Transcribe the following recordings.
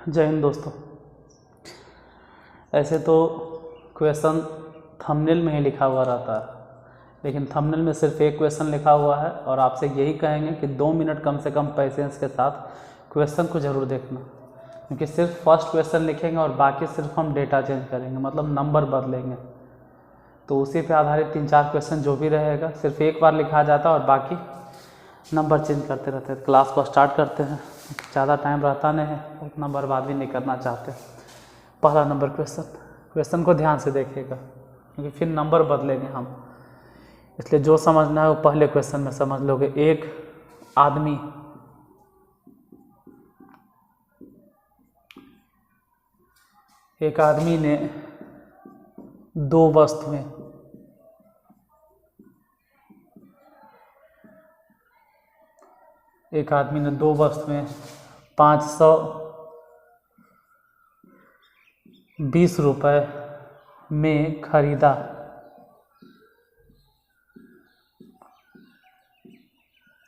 जय हिंद दोस्तों। ऐसे तो क्वेश्चन थंबनेल में ही लिखा हुआ रहता है, लेकिन थंबनेल में सिर्फ एक क्वेश्चन लिखा हुआ है और आपसे यही कहेंगे कि 2 मिनट कम से कम पेशेंस के साथ क्वेश्चन को ज़रूर देखना, क्योंकि सिर्फ फर्स्ट क्वेश्चन लिखेंगे और बाकी सिर्फ हम डेटा चेंज करेंगे, मतलब नंबर बदलेंगे। तो उसी पे आधारित 3-4 क्वेश्चन जो भी रहेगा सिर्फ एक बार लिखा जाता है और बाकी नंबर चेंज करते रहते हैं। क्लास को स्टार्ट करते हैं, ज़्यादा टाइम रहता नहीं है, उतना बर्बाद भी नहीं करना चाहते। पहला नंबर क्वेश्चन को ध्यान से देखिएगा, क्योंकि फिर नंबर बदलेंगे हम, इसलिए जो समझना है वो पहले क्वेश्चन में समझ लोगे। एक आदमी ने 2 वस्तुएं एक आदमी ने 2 वस्तुएं 520 रुपये में खरीदा।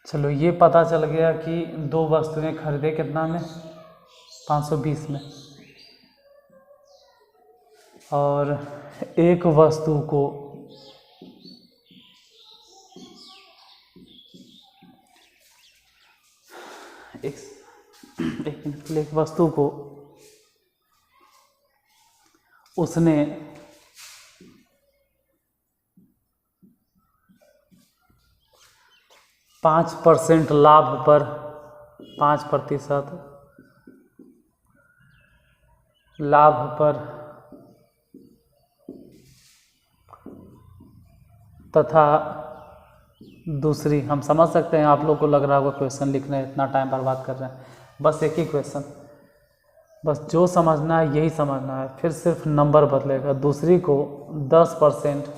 चलो ये पता चल गया कि 2 वस्तुएं खरीदे कितना में, 520 में, और एक वस्तु को एक वस्तु को उसने 5% लाभ पर 5% लाभ पर तथा दूसरी, हम समझ सकते हैं आप लोग को लग रहा होगा क्वेश्चन लिखने इतना टाइम बर्बाद कर रहे हैं, बस एक ही क्वेश्चन, बस जो समझना है यही समझना है, फिर सिर्फ नंबर बदलेगा। दूसरी को 10%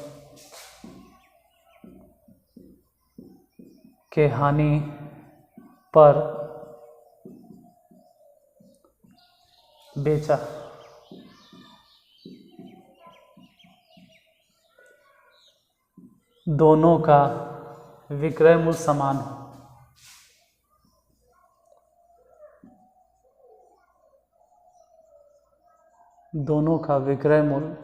के हानि पर बेचा। दोनों का विक्रय मूल्य समान है। दोनों का विक्रय मूल्य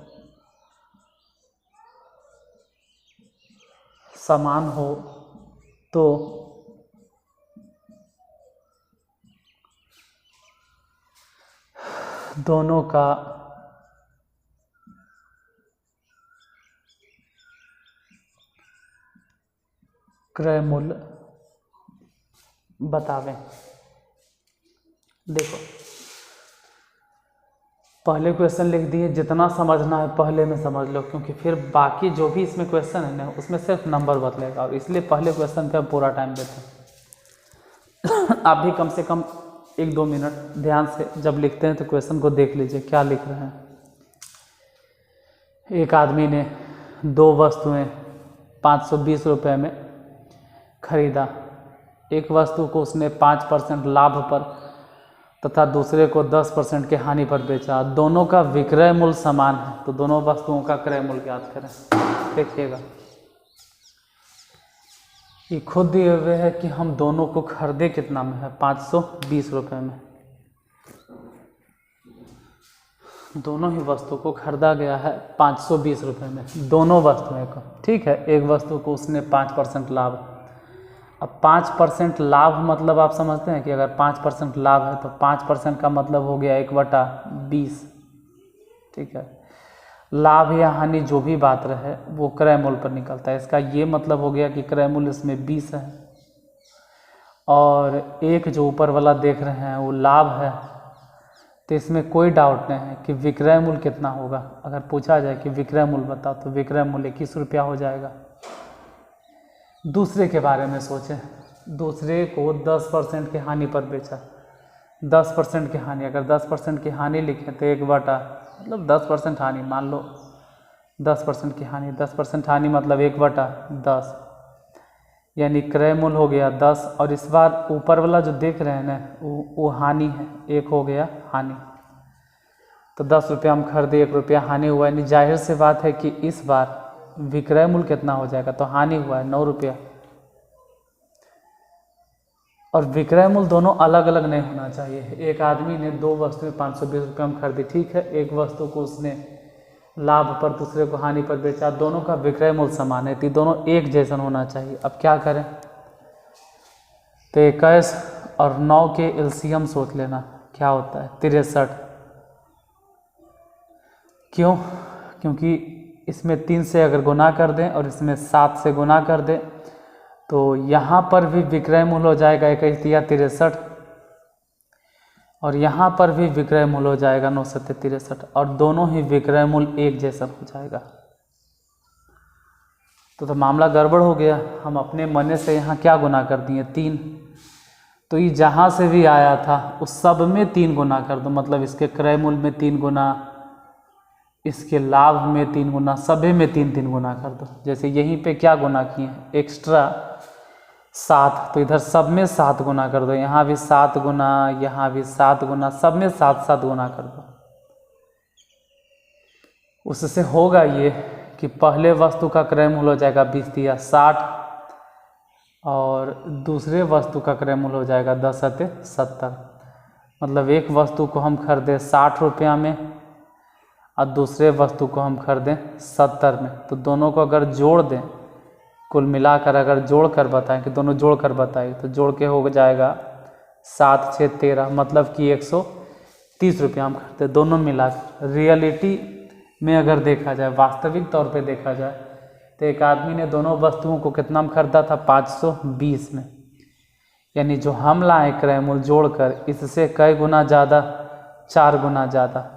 समान हो तो दोनों का क्रय मूल्य बतावें। देखो, पहले क्वेश्चन लिख दिए, जितना समझना है पहले में समझ लो, क्योंकि फिर बाकी जो भी इसमें क्वेश्चन है ना उसमें सिर्फ नंबर बदलेगा, और इसलिए पहले क्वेश्चन पे पूरा टाइम देते हैं। आप भी कम से कम 1-2 मिनट ध्यान से जब लिखते हैं तो क्वेश्चन को देख लीजिए क्या लिख रहे हैं। एक आदमी ने 2 वस्तुएं 520 रुपये में खरीदा। एक वस्तु को उसने 5% लाभ पर तथा दूसरे को 10% के हानि पर बेचा। दोनों का विक्रय मूल्य समान है, तो दोनों वस्तुओं का क्रय मूल्य ज्ञात करें। देखिएगा, ये खुद दिए हुए है कि हम दोनों को खरीदे कितना में है, 520 रुपये में। दोनों ही वस्तु को खरीदा गया है 520 रुपये में, दोनों वस्तुएं को, ठीक है। एक वस्तु को उसने 5% लाभ। अब 5% लाभ मतलब आप समझते हैं कि अगर 5% लाभ है तो 5% का मतलब हो गया 1/20, ठीक है। लाभ या हानि जो भी बात रहे वो क्रय मूल्य पर निकलता है। इसका ये मतलब हो गया कि क्रय मूल्य इसमें 20 है, और एक जो ऊपर वाला देख रहे हैं वो लाभ है, तो इसमें कोई डाउट नहीं है कि विक्रय मूल्य कितना होगा। अगर पूछा जाए कि विक्रय मूल्य बताओ तो विक्रय मूल्य 21 रुपया हो जाएगा। दूसरे के बारे में सोचें, दूसरे को 10% की हानि पर बेचा। 10% की हानि, अगर 10% की हानि लिखें तो 1/, मतलब 10% हानि, मान लो 10% की हानि, 10% हानि मतलब 1/10, यानी क्रय मूल्य हो गया 10, और इस बार ऊपर वाला जो देख रहे हैं ना वो हानि है, 1 हो गया हानि। तो 10 रुपया हम खरीदे, 1 रुपया हानि हुआ, यानी जाहिर सी बात है कि इस बार विक्रय मूल्य कितना हो जाएगा, तो हानि हुआ है 9 रुपया। और विक्रय मूल्य दोनों अलग अलग नहीं होना चाहिए। एक आदमी ने दो वस्तुएं 520 रुपये में खरीदी, ठीक है, एक वस्तु को उसने लाभ पर दूसरे को हानि पर बेचा, दोनों का विक्रय मूल्य समान है, तो दोनों एक जैसा होना चाहिए। अब क्या करें, तो 21 और 9 के एलसीएम सोच लेना, क्या होता है 63। क्यों? क्योंकि इसमें 3 से अगर गुना कर दें और इसमें 7 से गुना कर दें तो यहाँ पर भी विक्रय मूल्य हो जाएगा 21 या 63, और यहाँ पर भी विक्रय मूल्य हो जाएगा 9 से 63, और दोनों ही विक्रय मूल्य एक जैसा हो जाएगा। तो मामला गड़बड़ हो गया। हम अपने मने से यहाँ क्या गुना कर दिए 3, तो ये जहाँ से भी आया था उस सब में 3 गुना कर दो, मतलब इसके क्रय मूल्य में 3 गुना, इसके लाभ में 3 गुना, सभी में 3 गुना कर दो। जैसे यहीं पे क्या गुना किए एक्स्ट्रा 7, तो इधर सब में 7 गुना कर दो, यहाँ भी 7 गुना, यहाँ भी 7 गुना, सब में 7 गुना कर दो। उससे होगा ये कि पहले वस्तु का क्रय मूल्य हो जाएगा 20 दिया 60, और दूसरे वस्तु का क्रय मूल्य हो जाएगा 10 सत्ते 70। मतलब एक वस्तु को हम खरीदे 60 रुपया में और दूसरे वस्तु को हम खरीदें 70 में, तो दोनों को अगर जोड़ दें, कुल मिलाकर अगर जोड़ कर बताएं कि दोनों जोड़ कर बताएं, तो जोड़ के हो जाएगा 7 6 13, मतलब कि 130 रुपया हम खरीदते दोनों मिलाकर। रियलिटी में अगर देखा जाए, वास्तविक तौर पे देखा जाए, तो एक आदमी ने दोनों वस्तुओं को कितना में खरीदा था 520 में, यानी जो हम लाए क्रय मूल्य जोड़कर इससे कई गुना ज़्यादा, 4 गुना ज़्यादा,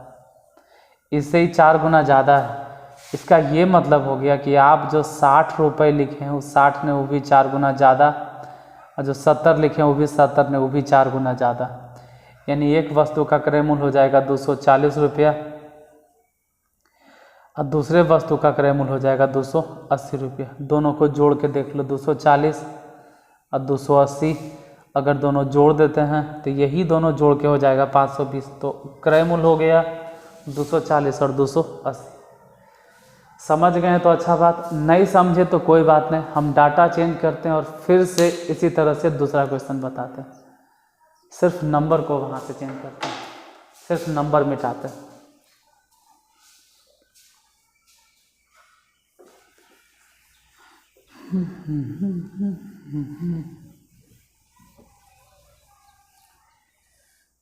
इससे ही 4 गुना ज़्यादा है। इसका ये मतलब हो गया कि आप जो 60 रुपये लिखे हैं उस 60 ने वो भी 4 गुना ज़्यादा, और जो 70 लिखे हैं वो भी 70 ने वो भी 4 गुना ज़्यादा, यानी एक वस्तु का क्रय मूल्य हो जाएगा 240 रुपया और दूसरे वस्तु का क्रय मूल्य हो जाएगा 280 रुपया। दोनों को जोड़ के देख लो, 240 और 280 अगर दोनों जोड़ देते हैं तो यही दोनों जोड़ के हो जाएगा 520, तो क्रय मूल्य हो गया 240 और 280। समझ गए तो अच्छा बात, नहीं समझे तो कोई बात नहीं, हम डाटा चेंज करते हैं और फिर से इसी तरह से दूसरा क्वेश्चन बताते हैं। सिर्फ नंबर को वहाँ से चेंज करते हैं, सिर्फ नंबर मिटाते हैं।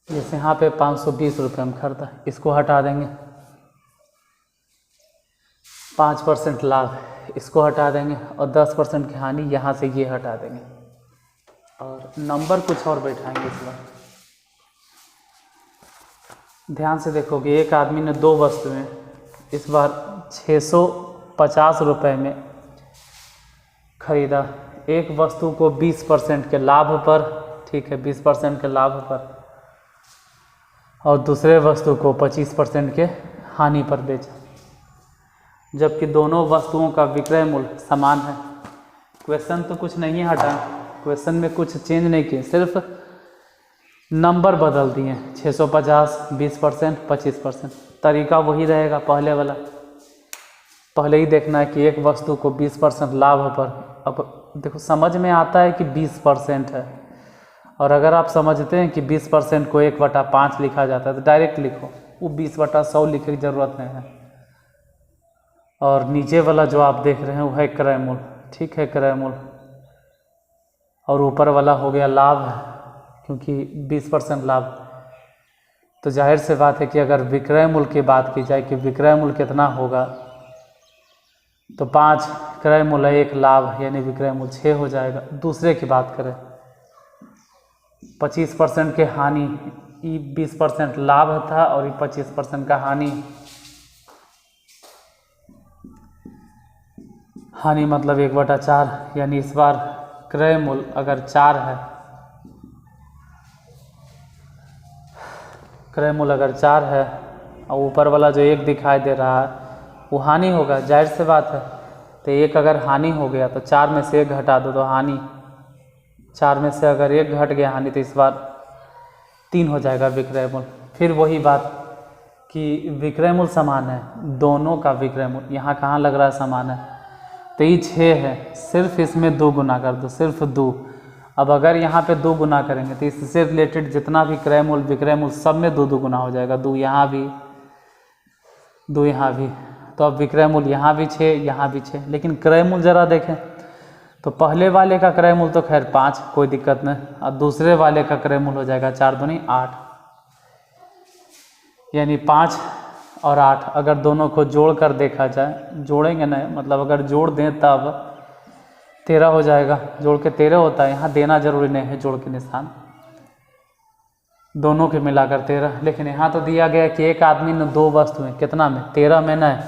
जैसे यहाँ पे 520 रुपये हम खरीदा, इसको हटा देंगे, 5% लाभ इसको हटा देंगे, और 10% की हानि यहाँ से ये हटा देंगे, और नंबर कुछ और बैठाएंगे इस बार। ध्यान से देखोगे, एक आदमी ने दो वस्तुएं इस बार 650 रुपये में खरीदा। एक वस्तु को 20% के लाभ पर, ठीक है 20% के लाभ पर, और दूसरे वस्तु को 25% के हानि पर बेचा, जबकि दोनों वस्तुओं का विक्रय मूल्य समान है। क्वेश्चन तो कुछ नहीं हटा, क्वेश्चन में कुछ चेंज नहीं किए, सिर्फ नंबर बदल दिए, 650 20% 25%। तरीका वही रहेगा पहले वाला, पहले ही देखना है कि एक वस्तु को 20% लाभ पर। अब देखो समझ में आता है कि 20% है, और अगर आप समझते हैं कि 20% को 1/5 लिखा जाता है तो डायरेक्ट लिखो, वो 20/100 लिखने की ज़रूरत नहीं है। और नीचे वाला जो आप देख रहे हैं वो है क्रय मूल्य, ठीक है क्रय मूल्य, और ऊपर वाला हो गया लाभ, क्योंकि 20% लाभ। तो जाहिर से बात है कि अगर विक्रय मूल्य की बात की जाए कि विक्रय मूल्य कितना होगा, तो 5 क्रय मूल्य 1 लाभ, यानी विक्रय मूल्य 6 हो जाएगा। दूसरे की बात करें 25% के हानि, ये 20% लाभ था और ये 25% का हानि, हानि मतलब 1/4, यानी इस बार क्रय मूल्य अगर 4 है, क्रय मूल्य अगर 4 है और ऊपर वाला जो 1 दिखाई दे रहा है वो हानि होगा, जाहिर से बात है। तो 1 अगर हानि हो गया तो 4 में से 1 घटा दो तो हानि, 4 में से अगर 1 घट गया हानि, तो इस बार 3 हो जाएगा विक्रय मूल्य। फिर वही बात कि विक्रय मूल्य समान है, दोनों का विक्रय मूल्य यहाँ कहाँ लग रहा है समान है, तो ये 6 है, सिर्फ इसमें 2 गुना कर दो, सिर्फ 2, अब अगर यहाँ पे 2 गुना करेंगे तो इससे रिलेटेड जितना भी क्रय मूल विक्रय मूल सब में 2 गुना हो जाएगा। 2 यहाँ भी, 2 यहाँ भी, तो अब विक्रय मूल यहाँ भी 6, यहाँ भी 6। लेकिन क्रय मूल ज़रा देखें तो पहले वाले का क्रय मूल तो खैर 5, कोई दिक्कत नहीं, और दूसरे वाले का क्रय मूल हो जाएगा 4 दूनी 8, यानी 5 और 8 अगर दोनों को जोड़ कर देखा जाए, जोड़ेंगे नहीं मतलब अगर जोड़ दें तब 13 हो जाएगा। जोड़ के 13 होता है, यहाँ देना जरूरी नहीं है जोड़ के निशान, दोनों के मिलाकर 13। लेकिन यहाँ तो दिया गया कि एक आदमी ने 2 वस्तुएं, कितना में 13 में न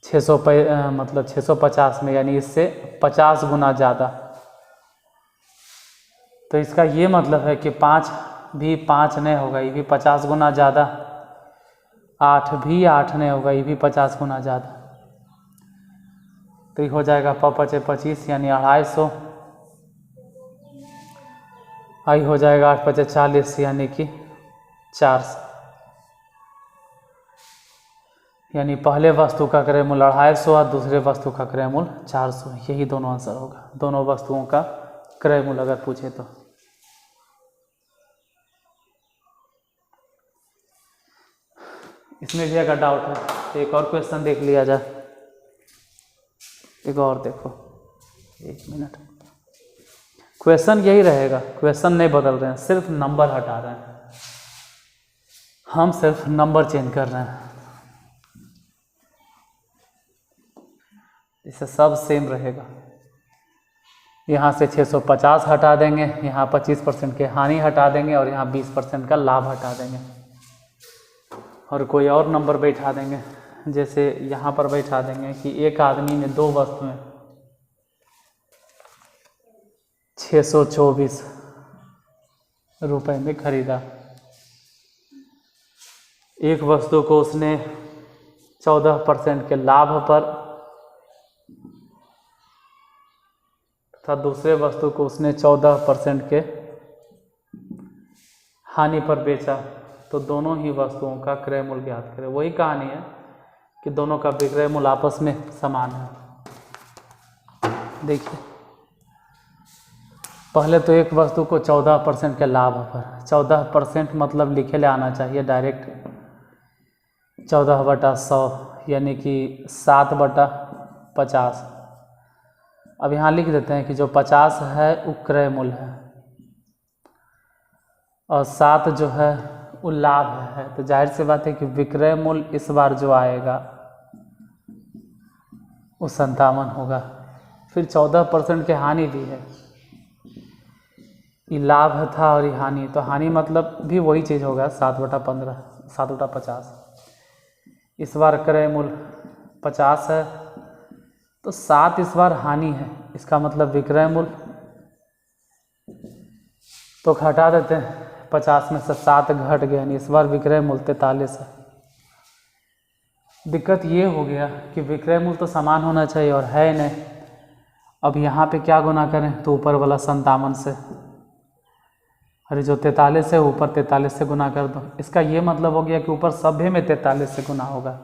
650 में, यानी इससे 50 गुना ज़्यादा। तो इसका ये मतलब है कि 5 भी 5 नहीं होगा, ये भी 50 गुना ज़्यादा, 8 भी 8 नहीं होगा, ये भी 50 गुना ज़्यादा। तो ये हो जाएगा 5 × 25 यानी 250, आई हो जाएगा 8 × 40 यानी कि 400, यानी पहले वस्तु का क्रय मूल 250 और दूसरे वस्तु का क्रय मूल 400। यही दोनों आंसर होगा, दोनों वस्तुओं का क्रय मूल अगर पूछे तो। इसमें भी अगर डाउट है तो एक और क्वेश्चन देख लिया जाए। एक और देखो, 1 मिनट, क्वेश्चन यही रहेगा, क्वेश्चन नहीं बदल रहे हैं, सिर्फ नंबर हटा रहे हैं, हम सिर्फ नंबर चेंज कर रहे हैं, इससे सब सेम रहेगा। यहाँ से 650 हटा देंगे, यहाँ 25% के हानि हटा देंगे और यहाँ 20% का लाभ हटा देंगे, और कोई और नंबर बैठा देंगे। जैसे यहाँ पर बैठा देंगे कि एक आदमी ने 2 वस्तुएं 624 रुपए में खरीदा। एक वस्तु को उसने 14% के लाभ पर तथा दूसरे वस्तु को उसने 14% के हानि पर बेचा, तो दोनों ही वस्तुओं का क्रय मूल्य ज्ञात करें। वही कहानी है कि दोनों का विक्रय मूल्य आपस में समान है। देखिए पहले तो एक वस्तु को 14% के लाभ पर, 14% मतलब लिखे ले आना चाहिए डायरेक्ट 14/100 यानी कि 7/50। अब यहाँ लिख देते हैं कि जो 50 है वो क्रय मूल्य है और 7 जो है वो लाभ है। तो जाहिर सी बात है कि विक्रय मूल्य इस बार जो आएगा वो 57 होगा। फिर 14% के हानि भी है, ये लाभ था और ये हानि, तो हानि मतलब भी वही चीज़ होगा 7/15, 7/50। इस बार क्रय मूल्य 50 है तो 7 इस बार हानि है, इसका मतलब विक्रय मूल्य तो घटा देते हैं, 50 में से 7 घट गया, यानी इस बार विक्रय मूल्य 43 है। दिक्कत ये हो गया कि विक्रय मूल्य तो समान होना चाहिए और है नहीं। अब यहाँ पे क्या गुना करें, तो ऊपर वाला 57 से, अरे जो 43 है ऊपर 43 से गुना कर दो। इसका ये मतलब हो गया कि ऊपर सभ्य में 43 से गुना होगा,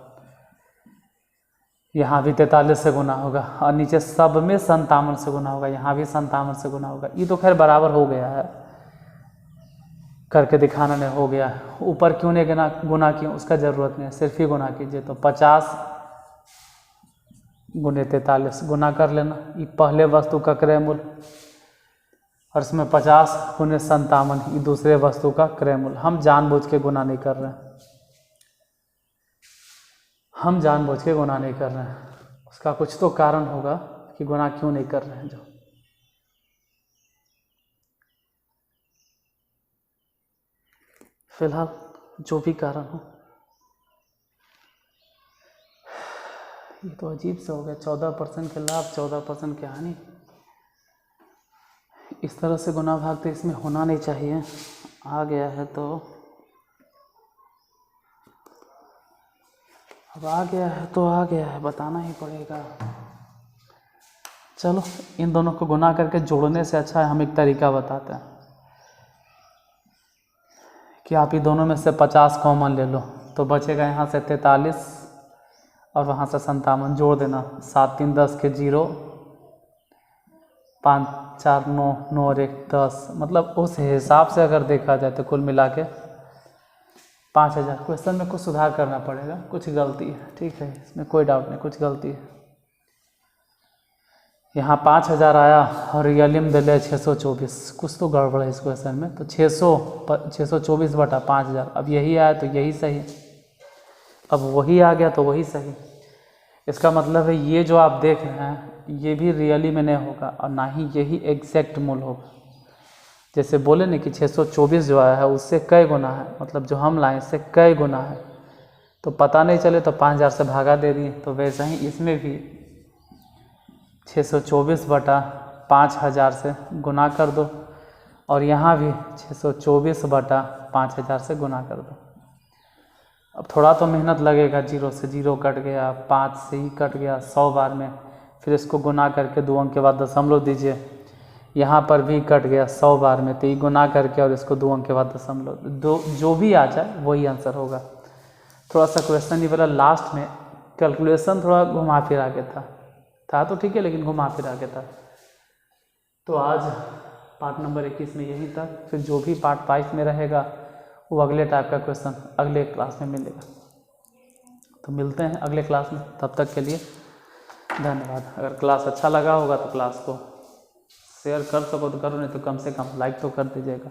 यहाँ भी 43 से गुना होगा और नीचे सब में 57 से गुना होगा, यहाँ भी 57 से गुना होगा। ये तो खैर बराबर हो गया है, करके दिखाना नहीं हो गया। ऊपर क्यों नहीं गुना क्यों, उसका ज़रूरत नहीं है, सिर्फ ही गुना कीजिए। तो 50 × 43 गुना कर लेना, ये पहले वस्तु का क्रय मूल्य, और इसमें 50 × 57 ये दूसरे वस्तु का क्रय मूल्य। हम जानबूझ के गुना नहीं कर रहे हैं, हम जानबूझ के गुना नहीं कर रहे हैं, उसका कुछ तो कारण होगा कि गुना क्यों नहीं कर रहे हैं। जो फिलहाल जो भी कारण हो, ये तो अजीब से हो गया, 14% के लाभ 14% के हानि। इस तरह से गुना भाग तो इसमें होना नहीं चाहिए। आ गया है तो अब आ गया है तो आ गया है, बताना ही पड़ेगा। चलो इन दोनों को गुना करके जोड़ने से अच्छा है हम एक तरीका बताते हैं कि आप ये दोनों में से 50 कॉमन ले लो, तो बचेगा यहाँ से 43 और वहाँ से 57, जोड़ देना। 7 × 3 = 10 के 0 5 4 9 9 और 1 10, मतलब उस हिसाब से अगर देखा जाए तो कुल मिला के 5000। क्वेश्चन में कुछ सुधार करना पड़ेगा, कुछ गलती है, ठीक है, इसमें कोई डाउट नहीं, कुछ गलती है। यहाँ 5000 आया और रियली में दिले 624, कुछ तो गड़बड़ है इस क्वेश्चन में। तो 624 बटा 5000, अब यही आया तो यही सही, अब वही आ गया तो वही सही। इसका मतलब है ये जो आप देख रहे हैं ये भी रियली में नहीं होगा और ना ही यही एग्जैक्ट मूल होगा। जैसे बोले ना कि 624 जो आया है उससे कई गुना है, मतलब जो हम लाए इससे कई गुना है, तो पता नहीं चले तो 5000 से भागा दे दिए। तो वैसे ही इसमें भी 624 बटा 5000 से गुना कर दो और यहाँ भी 624 बटा 5000 से गुना कर दो। अब थोड़ा तो मेहनत लगेगा, 0 से 0 कट गया, 5 से ही कट गया 100 बार में, फिर इसको गुना करके 2 अंक के बाद दशमलव दीजिए, यहाँ पर भी कट गया 100 बार में, तो ये गुना करके और इसको 2 अंक के बाद दशमलव, जो भी आ जाए वही आंसर होगा। थोड़ा सा क्वेश्चन ये वाला लास्ट में कैलकुलेशन थोड़ा घुमा फिरा के था तो ठीक है, लेकिन घुमा फिरा के था। तो आज पार्ट नंबर 21 में यहीं तक, फिर जो भी पार्ट 5 में रहेगा वो अगले टाइप का क्वेश्चन अगले क्लास में मिलेगा। तो मिलते हैं अगले क्लास में, तब तक के लिए धन्यवाद। अगर क्लास अच्छा लगा होगा तो क्लास को शेयर कर सको तो करो, नहीं तो कम से कम लाइक तो कर दीजिएगा।